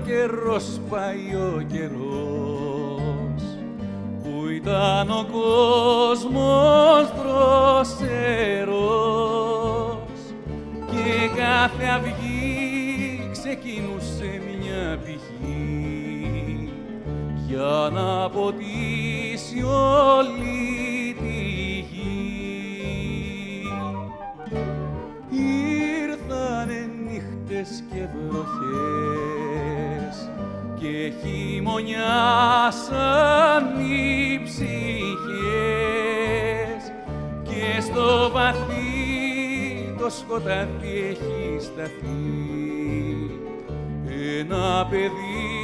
καιρός, πάει ο καιρός, που ήταν ο κόσμος δροσερός και κάθε αυγή ξεκινούσε μια πηγή για να ποτίσει όλη τη γη. Ήρθανε νύχτες και βροχές και χειμωνιάσαν οι ψυχές και στο βαθύ το σκοτάδι έχει σταθεί ένα παιδί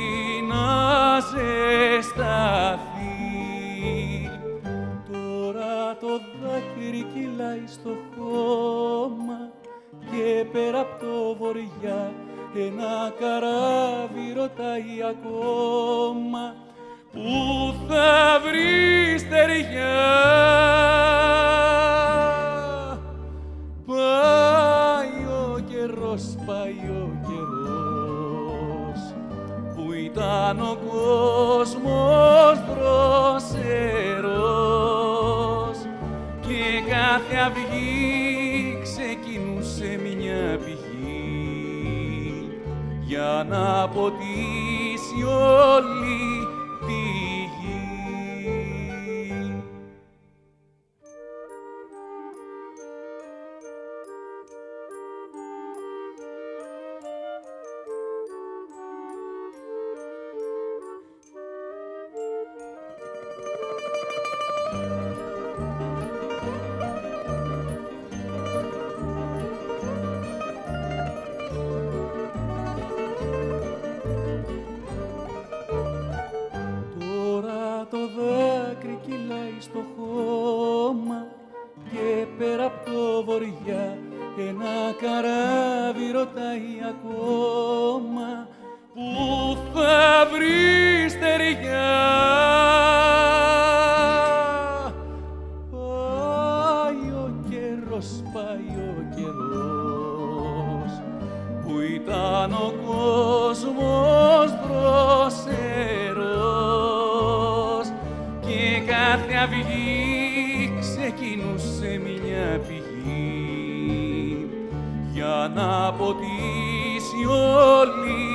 να ζεσταθεί. Τώρα το δάκρυ κυλάει στο χώμα και πέρα απ' το βορειά ένα καράβι ρωτάει ακόμα πού θα βρει στεριά. Πάει ο καιρός, πάει ο καιρός, που ήταν ο κόσμος δροσερός και κάθε αυγή ξεκινούσε μια πηγή για να ποτίσει όλη τη γη. Τώρα το δάκρυ κυλάει στο χώμα και πέρα απ' το βορειά ένα καράβι ρωτάει ακόμα πού θα βρει στεριά. Πάει ο καιρός, πάει ο καιρός, που ήταν ο κόσμος δροσερός και κάθε αυγή ξεκινούσε μια πηγή για να ποτίσει όλη